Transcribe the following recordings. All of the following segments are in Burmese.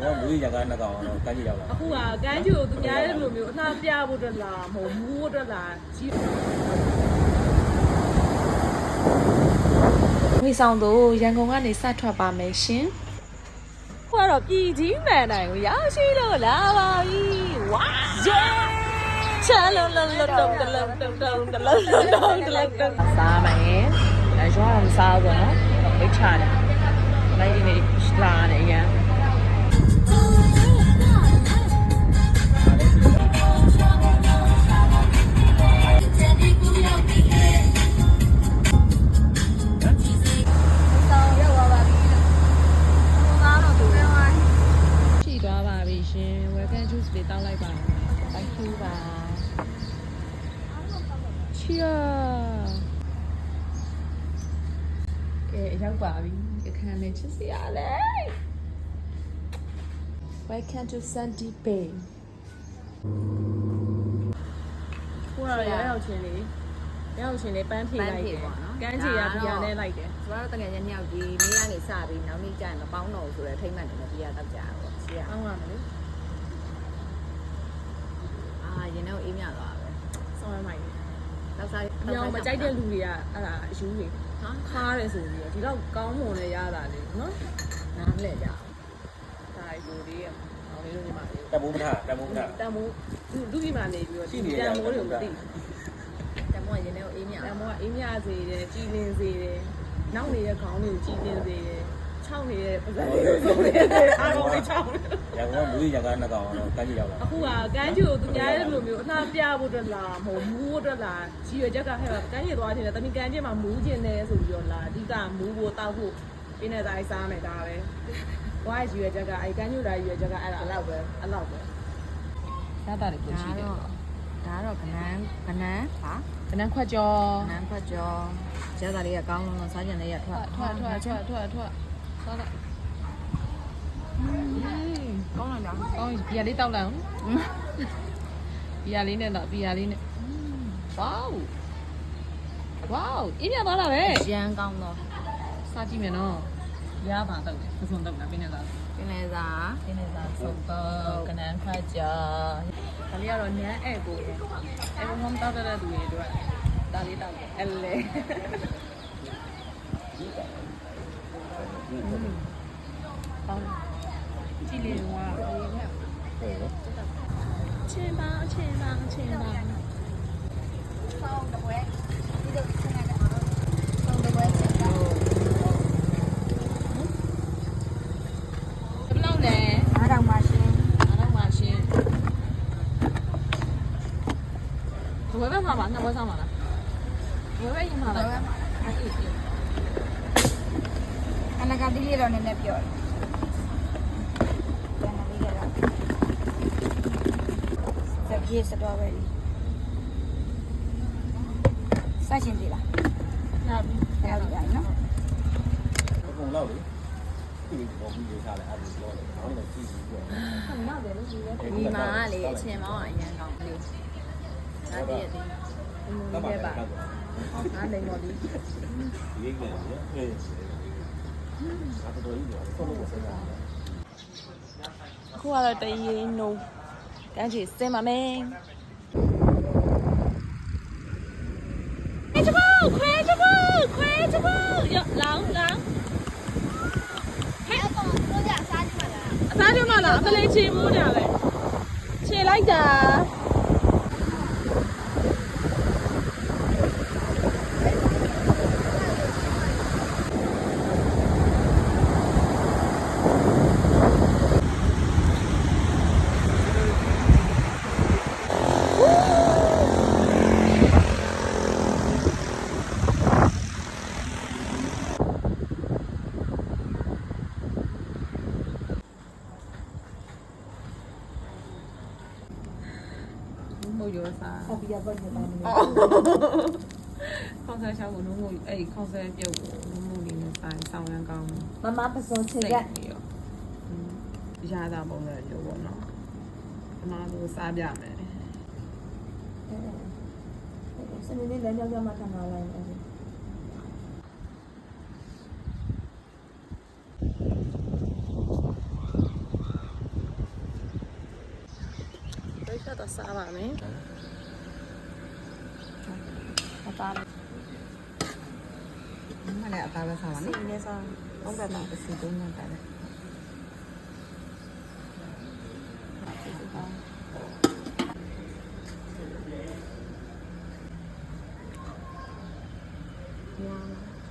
我每日干那个，干起了。အခုကကမ်းခြေကိုသူများတဲ့လိုမျိုးအလှပြဖို့အတွက်လားမဟုတ်ဘူးအတွက်လားကြီး ဝေဆောင်တို့ရန်ကုန်ကနေစထွက်ပါမယ်ရှင်။ခေါ်တော့ပြည်ကြီးမှန်တိုင်းကိုရောက်ရှိလို့လာပါပြီ။ဝါးချာလုံးလုံးလုံးတုံတလုံးတုံတုံတလုံးတုံတုံတလုံးတုံစားမယ်။အဲရောမစားဘူးနော်။ဝိတ်ချတယ်။လိုက်နေလာနေရန်တောင်းလိုက်ပါThank you ပါ Cheers ကဲရောက်ပါပြီအခန်းနဲ့ချစ်စရာလေ Welcome to Sandy Bay ကိုရရောက်ချင်းလေးပန်းဖြေလိုက်တယ်ကမ်းခြေရပြာနဲ့လိုက်တယ် ကျမတို့တကယ်ချင်းမြောက်ကြီးမိကနေစပြီးနောက်နေ့ကျရင်မပေါင်းတော့ဆိုတော့ထိမ့်မှန်တယ်မပြရတော့ကြတော့ရှေ့က အောင်းရမယ်လေ ရင်တော့အေးမြသွားပဲ ဆောင်းရမိုက် လောက်စား မြောင်မကြိုက်တဲ့လူတွေကအဲ့ဒါအယူတွေ ဟာ ခါတယ်ဆိုပြီးတော့ဒီတော့ကောင်းမွန်နဲ့ရတာလေနော် နားမလဲကြ ဒါယူလေးရအောင်လေးတို့ညီမလေး တမိုးမထားတမိုးမထား တန်မိုးလူကြီးမှနေပြီးတော့တန်မိုးတွေကိုမသိ တမောရင်တော့အေးမြ တန်မိုးကအေးမြစေတယ်ကြီးလင်းစေတယ်နောက်နေတဲ့ခေါင်းတွေကိုကြီးလင်းစေတယ်ချောင်းနေတဲ့ပစံတွေကိုဆုံးနေတယ်အားလုံးတွေချောင်းနေ ရန်ကုန်က每日干那个，干起了。 အခုကကမ်းခြေကိုသူများတဲ့လိုမျိုးအလှပြဖို့အတွက်လားမဟုတ်ဘူးအတွက်လားကြီးရွယ်ချက်ကဟဲ့ကမ်းခြေသွားခြင်းနဲ့တမီးကမ်းခြေမှာမူးခြင်းနဲ့ဆိုပြီးတော့လားအဓိကမူးဖို့တောက်ဖို့ပြင်းနေတဲ့စားမယ်ဒါပဲဘာကြီးရွယ်ချက်ကအဲကမ်းခြေတိုင်းရွယ်ချက်ကအဲ့ဒါအဲ့လောက်ပဲရတာတွေကိုရှိတယ် ဒါတော့ကနန်းဟာ ကနန်းခွက်ကြော ကနန်းဖတ်ကျော်ကျသားလေးကကောင်းလုံးစားကြတယ်ရထွက် ထွက်စားလိုက်ကောင်းလိုက်တာကောင်းဘီယာလေးတောက်လိုက်အောင်ဘီယာလေးနဲ့တော့ဘီယာလေးနဲ့ဝေါအင်းမြသွားတာပဲ ရန်ကောင်းတော့ စားကြည့်မယ်နော်ရပါတော့တယ်ပစုံတော့ပြင်းနေတာ ပြင်းနေစား စုံတော့ကနန်းခွက်ကြောဒါလေးကတော့နန်းအဲ့ကိုအဲ့ဘုံမတောက်တဲ့သူတွေအတွက်ဒါလေးတောက်တယ်အဲ့လေပေါင်းကြည့်လေဝါချင်းပါ ဆောင်းတပွဲဒီလိုခဏကဆောင်းတပွဲချက်တော့ ဘယ်လောက်လဲ အားတော့မှရှင် အားလုံးပါရှင်ဘယ်ဘက်မှာပါနှစ်ဘက်ဆောင်ပါလားဘယ်ဘက်ရင်မှာလဲအဲ့ဒီ အနကတိလေးတော့နည်းနည်းပြောတယ်ကျန်လေးကတော့စပြေးစတော့ပဲလေစရှင်သေးလား နားပြီ အဲ့ဒါလည်းနော် ဘုံလောက်လေဒီဘောဘူးရေးထားတယ်အဲ့ဒီလောတယ်ခေါင်းလည်းကြည့်ပြီးပြော ဒီမှာကလေအချင်းမောင်းအရန်ကောင်းလေးဒါတည်းတည်း တော့ပါပါ အားနေမော်ဒီ ရေးနေတယ်အေးအဲ့တော့ဒီတော့ဆုံးလို့ဆက်တာ အခုကတော့တရေနှုံကမ်းခြေစင်ပါမယ်ခွဲချဖို့ရလောင်းဟဲ့တော့တို့ရစားကြမှာလားအစားကြမှာလားအကလေးချေမိုးတာပဲခြေလိုက်တာမို့ရောစား အပြာပေါ့နေပါမယ် ခေါင်းဆဲချောင်းကိုနှုံးမို့အဲ့ခေါင်းဆဲပြုတ်ကိုနှုံးမို့လေးနဲ့ဆိုင်ဆောင်းရန်ကောင်း မမပစုံချင်က ရတာပုံစံမျိုးပေါ့နော်အမှားလို့စားပြမယ် စနေနေ့လည်းညောင်းမှထားလာလိုက်အဲ့ စားပါမယ်အသားလေး မနဲ့အသားပဲစားပါ စီ နော် နဲ့စားသုံးပတ်ပါ တစ်စီသုံးနဲ့ပါတယ်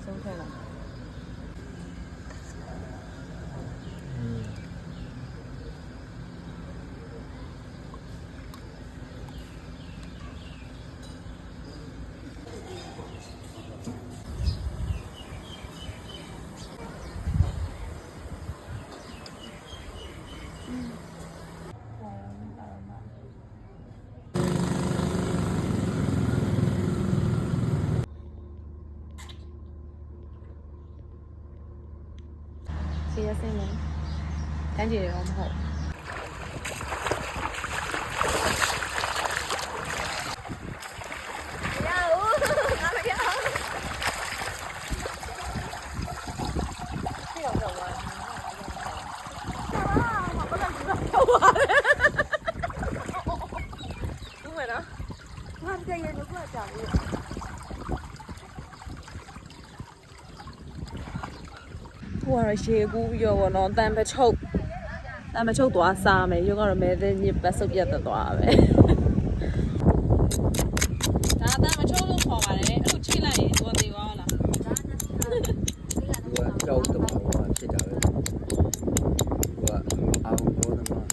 ဆုံးထက်လာစီရစင်းမယ်တန်းကြည့်ရောမဟုတ်ဟိုကတော့ရေကူးပြီးတော့ဗောနော်တန်ပချုပ်သွားစားမယ်ရုံကတော့မဲတဲ့ညစ်ပတ်စုပ်ပြတ်သွားပဲဒါတန်ပချုပ်လို့ခေါ်ပါတယ်အဲ့လိုချိလိုက်ရင်သွားသေးသွားလား သူကကြောက်တမောဖြစ်တာပဲသူကအာုံရောသမား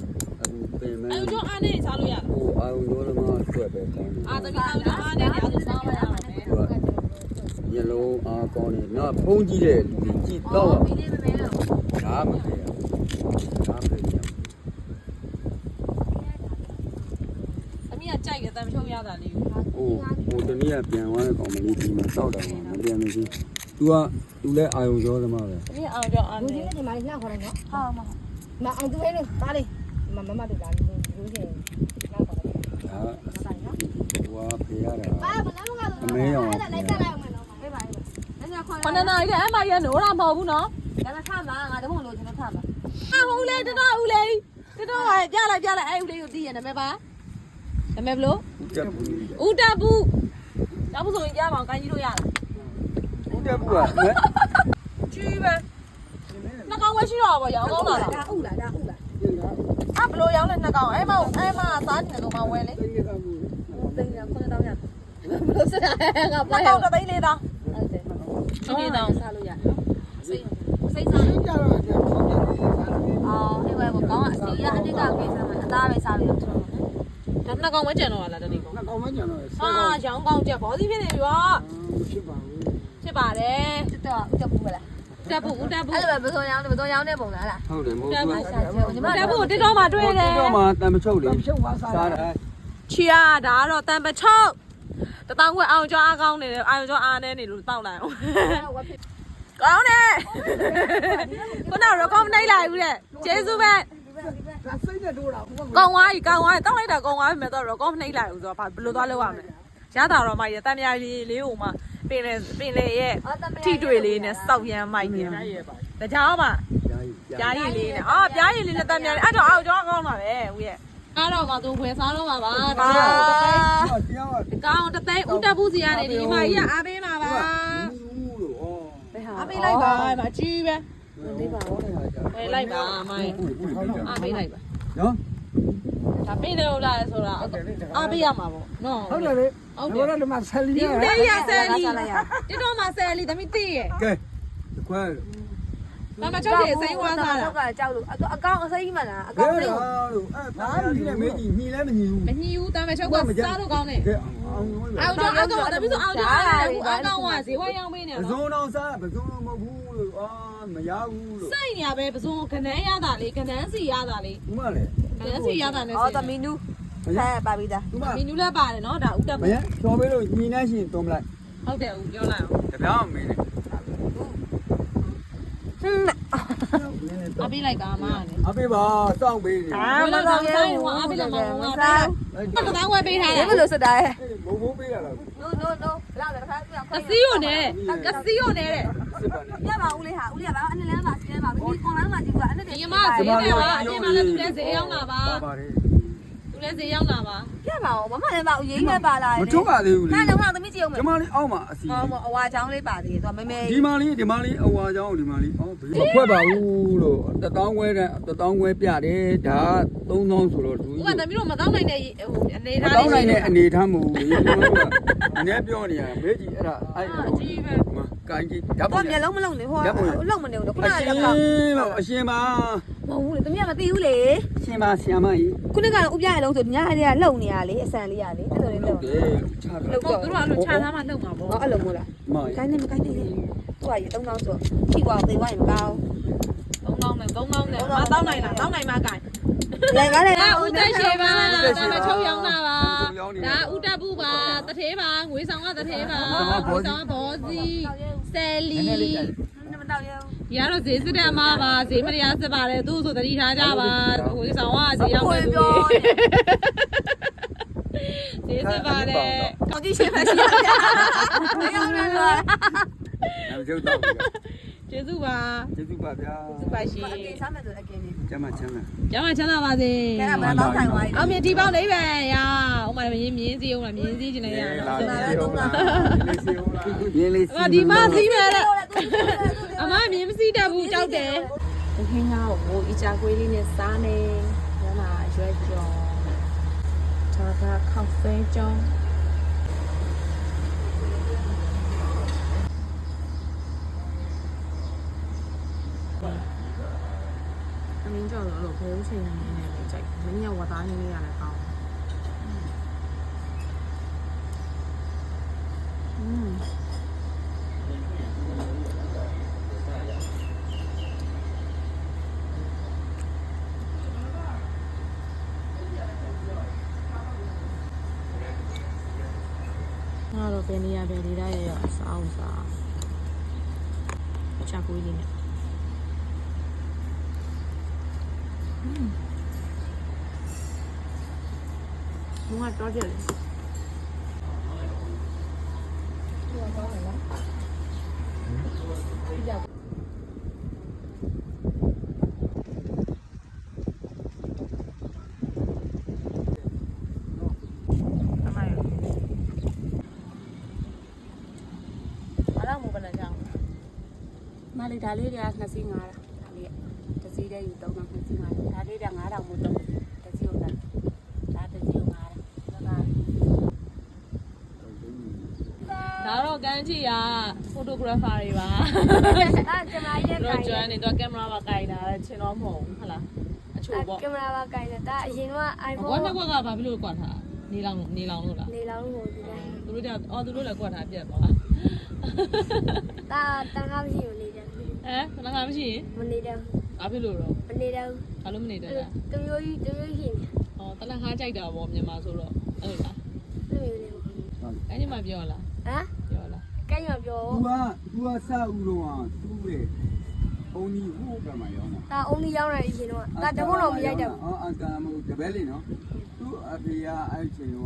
အခုပြင်မဲ့ အဲ့တော့အားနေစားလို့ရလား ဟိုအာုံရောသမားအတွက်ပဲကောင်းတယ် အာတမီအောင်တော့အားနေတယ်အဲ့ဒါစားမရပါနဲ့ သူကညလုံးအားကောင်းတယ်နော်ဖုံးကြည့်တဲ့လူကြီးကြည့်တော့ဒါမဖြစ်ဘူးဒါမဖြစ်ဘူး သမီးကကြိုက်တယ်တန်ပချုပ်ရတာလေးကို ဟိုတနည်းပြန်သွားတဲ့ကောင်မလေးဒီမှာတောက်တာမပြန်လို့ရှိရင် तू လည်းအာယုံရောသမားပဲ သမီးအောင်တော့အား လူ နေ ကြီးနဲ့ဒီမှာညှောက်ခေါ်တယ်နော် ဟာမ မအောင်သူလေးပါလေမမတို့လာလို့လူကြီးညှောက်ခေါ်တယ် ဒါဟိုကဖေရတာ ဘာမလားမကတော့ အမဲရောင် လိုက်ဆက်လိုက်အောင်မယ်နော်ပေးပါလေညခေါ် ခဏနာရီတဲ့အမရနိုးတာမဟုတ်ဘူးနော် ဒါမှထားမှာငါတမလို့ကျွန်တော်ထားမှာ ဟာဟုတ်လေတော်ဦးလေတော်ကပြလိုက်အဲ့ဦးလေးကိုသိရနာမည်ပါနာမည်ဘလို့ တက်ဘူး ဦးတပ်ဘူးတပ်ဘူးဆိုရင်ကြားပါအောင်ကိုင်းကြီးလို့ရလား ဦးတက်ဘူးက ကြီးပဲနှကောင်ဝဲရှိတော့ဗောရောင်းကောင်းလာလား ဒါဥလားဒါဥလား အဲ့ဘလို့ရောင်းလဲနှကောင်အဲ့မစားနေတော့မဝဲလေ သိနေတာဘူး တင်ရ9000ရဘလို့စတာငါ နှ ပါရ ကောင်တစ်သိန်းလေးသား ဟုတ်တယ် ဟုတ်ပြီတော့ စားလို့ရစိတ်စား ကြတော့ကြတော့ အော်အဲ့ဘက်ကောင်းအစီရအနစ်ကကိစ္စမှာအသားပဲစားလို့ရတော့ ဒါနှကောင်ဝဲကျန်တော့လားတနေ့ကော ငါကောင်းမကြတော့ ဟာရောင်းကောင်းချက်ဘောစီဖြစ်နေပြီဗော ဖြစ်ပါဘူး ဖြစ်ပါတယ် တက်တက်ဘူးမလား တပ်ဘူးဦးတပ်ဘူး အဲ့လိုပဲဘယ်ဆုံးရောင်းတယ်ဘယ်ဆုံးရောင်းတဲ့ပုံလားလား ဟုတ်တယ်မဟုတ် တပ်ဘူး ဘူး ညီမ တပ်ဘူးကိုတစ်တော့မှတွေ့တယ် တော့မှတန်မချုပ်လေစားတယ် ချီယာဒါကတော့တန်ပချုပ်တတောင်းခွဲအောင်ကျော်အားကောင်းနေတယ်အောင်ကျော်အားနေနေလို့တောက်လိုက်အောင်ကောင်းတယ်ခုနကတော့ကောင်းမနိုင်လိုက်ဘူးတဲ့ကျေးဇူးပဲ ဒါစိတ်နဲ့တိုးတာဘုက ကောင်းသွားပြီတောက်လိုက်တာကောင်းသွားပြီမဲ့တော့ကောင်းမနိုင်လိုက်ဘူးဆိုတော့ဘာဘယ်လိုသွားလုပ်ရမလဲရတာတော့မှရတန်မြာလေးဟိုမှာပင်လေရဲ့ထိတွေ့လေးနဲ့စောက်ရမ်းမိုက်နေတာတကြားမှာပြားရည်လေးနဲ့ပြားရည်လေးနဲ့တန်မြာလေးအဲ့တော့အောင်ကျော်ကောင်းတာပဲဦးရဲ့အားတော့မှသူခွဲစားတော့မှာပါဒါတော့ တရားက ကောင်းတသိဦးတက်ဘူးစီရတယ်ဒီမကြီးကအားပေးမှာပါ ဘူးလို့ဩ အားပေးလိုက်ပါမကြီးပဲ လေးပါဟုတ်တယ်ဟာကြာ ဝယ်လိုက်ပါမိုင်းအားပေးလိုက်ပါ နော် ဒါပေးတယ်ဟုတ်လားဆိုတာအားပေးရမှာပေါ့နော် ဟုတ်တယ်လေ ဟုတ်တယ် ဘာလို့မဆက်လီ ဒီ ရ ဦးလေးရဆယ်လီတိတော့မှဆယ်လီသမီးသိရဲ့ ကဲခွဲ မမချုပ်တယ်စိမ်းဝါးစားတာ ကကြောက်လို့အကောင်အစိမ်းမှလားအ ကဲ ကောင်စိမ်း လို့အဲ့ဘာလို့ဒီနဲ့မေးကြည့်ညီလည်းမညီဘူး မညှီဘူးတမ်းမချုပ်ကစားလို့ကောင်းတယ် ကဲအောင်ဝင်ပဲ အောင်တော့အကောင်သမီးဆိုအောင်တော့အားရတယ်ဘူးအကောင်ကဈေးဝါရောင်းပေးနေ ပ တော့ စုံတော်စားပစုံတော်မဟုတ်ဘူးလို့အာမရဘူးလို့ စိတ်ညာပဲပစုံခနန်းရတာလေခနန်းစီရတာလေ ဒီမှာလေ ခနန်းစီရတာနဲ့ အော်သမီးနူးဟဲ့ပါပြီသား ဒီမှာ မီနူလည်းပါတယ်နော်ဒါဦးတက် မ ဘူး ရချော်ပေးလို့ညီနေရှင်တုံးလိုက် ဟုတ်တယ်ဦးပြောလိုက်အောင် တပြောင်းမင်းနဲ့ အားပေးလိုက်ပါမနဲ့ အပေးပါစောင့်ပေးနေ ဘယ်လိုဆောင်ဆိုင်ဟိုအားပေးလို့မဟုတ်ဘူးအားပေးလိုက်တော့ဝယ်ပေးထားတယ် ဘယ်လိုစတား ဘုံဘုံပေးရလား no လောက်တယ်ခါပြန် ကစီယိုနဲ့ကစီယိုနဲ့တဲ့ စစ်ပါနဲ့ ပြပါဦးလေးဟာဦးလေးကဘာအနေလဲပါစီလဲပါဒီကွန်လိုင်းမှာကြည့်ကွာအဲ့ဒါ ညီမဈေးတယ်ပါအပြင်မှာလည်းသူလည်းဈေးရောက်လာပါ ပါတယ် သူလည်းဈေးရောက်လာပါ ပြပါဦးမမလည်းပါဦးရင်းနဲ့ပါလာတယ် မထုတ်ပါသေးဘူးလေ ခါတော့သမီးကြည့်အောင်မယ် ဒီမလေးအောက်မှာအစီ ဟောအဝါချောင်းလေးပါသေးတယ်သူကမဲမဲ ဒီမလေးအဝါကြောင်းဒီမလေးအော်ဘေးမခွဲပါဘူးလို့1000ခွဲတဲ့1000ခွဲပြတယ်ဒါ3000ဆိုတော့ဒူ ဥပသမီးတို့မတောင်းနိုင်တဲ့ဟိုအနေ မ ထား တောင်းနိုင်တဲ့အနေထားမဟုတ်ဘူးလေကျွန်တော်တို့ကနည်းပြောနေရမေးကြည့်အဲ့ဒါအဲ့ကိုင်းကြီးဓာတ် တော့ ပုံ မျက်လုံးမလုံးနေဟောလုံးမနေဘူးခုနက အရှင် တော့ အရှင်ပါ မဟုတ်ဘူးလေသမီးကမသိဘူးလေ အရှင်ပါဆရာမကြီး ခုနကတော့ဥပြရလုံးဆိုညလေးကလုံနေရလေအဆန်လေးရလေအဲ့လိုလေး ဟု လုံ တ်တယ်ချတာ လုံ ဟုတ် တော့ သူတို့အဲ့လိုခြားသားမှနှုတ်မှာပေါ့ ဟောအဲ့လိုမို့လား မ ကိုင်းနေမကိုင်းနေသူကရေ3000ဆိုထိကွာသိသွားရင်မကောင်း 3000နဲ့3000နဲ့မတောင်းနိုင်လားတောင်းနိုင်မှာကင် လေကားလေ ဒါဦးတက်ရှိပါဒါမချုပ်ရောင်းတာပါဒါဦးတက်ဘူးပါတထေးပါငွေဆောင်ကတထေးပါငွေဆောင်ကဘောစီဆယ်လီ မတော့ရ ဒီကတော့ဈေးစစ်တဲ့အမားပါဈေးမတရားစစ်ပါတယ်သူ့ဆိုတတိထားကြပါငွေဆောင်ကဈေးရောက်မယ်သူဈေးစစ်ပါတယ် ကောင်းကြည့်ရှင်ပါရှိရတယ်မရောက်တော့လား အဲ့ကျုပ်တော့ ကျေးဇူးပါ ကျေးဇူးပါဗျာ ကျေးဇူးပါရှင် အကင်စားမယ်ဆိုအကင်လေး ကျမ်းမချမ်းသာ ကျမ်းမချမ်းသာပါစေ အဲ့ဒါမှတော့ဆိုင်သွားပြီ အောင်မြင်ဒီပေါက်လေးပဲရာဥမာမြင်းစည်းအောင်လားမြင်းစည်းကျင်နေရတော့ ရင်းလေး ဒီမစည်းမယ်တဲ့အမမြင်းမစည်းတတ်ဘူးကြောက်တယ် ဒီခင်းသားကိုအီချာကွေးလေးနဲ့စားနေရမှာရွက်ကြော်ဒါကခောက်ဖဲကြောင်းအမင်းကြော်တော့လို့ဘယ်လိုချိန်နေနေလဲကြိုက်မင်းရဝသားနေနေရလဲကောင်းငါတော့ဘယ်နေရာပဲနေရရအစားအောင်စားချာကွေးလေးနဲ့ဘုံကတော့ကြတယ်မလေးဒါလေးတွေက2စီး9တာဒါလေးတစ်စီးတည်းယူ3တော့2စီး9ဒါလေးတွေက9000မို့တော့တစ်စီးဟုတ်တာဒါတစ်စီးကို9တာဒါတော့ကန်းချီကဖိုတိုဂရာဖာတွေပါ အာကင်မရာရဲ့ တို့ ကိုင် ကျွမ်းနေတော့ကင်မရာပါကင်တာချင်တော့မဟုတ်ဟုတ်လားအချို့ပေါ့ ကင်မရာပါကိုင်တာအရင်က iPhone ကွက်တစ်ကွက်ကဘာဖြစ်လို့ကွက်ထားနေလောင်လို့လား နေလောင်းလို့ဒီတိုင်း သူတို့ကသူတို့လည်းကွက်ထားပြက်ပါလား တာတန်ခါမရှိဘူးနေတယ် ဟမ်ခဏခါမရှိရင် မနေတယ် ဘာဖြစ်လို့တော့ မနေတယ် ဘာလို့မနေတော့လဲ တမျိုးကြီးရှင် ဟောတလန်ခါကြိုက်တာပေါ့မြန်မာဆိုတော့အဲ့လိုလား တမျိုးလေး အဲ့ဒီမှာပြောလား ဟမ် ပြောလား ကိုင်မပြော သူကစဦးတော့သူ့ရဲ့အုံကြီးဟိုကမှရောင်းတာ တာအုံးလေးရောက်နေရင်တော့တာတဘုံတော့မရိုက်တော့ အော်အကမဟုတ်တပည့်လေးနော်သူ့အဖေကအဲ့ချိန်က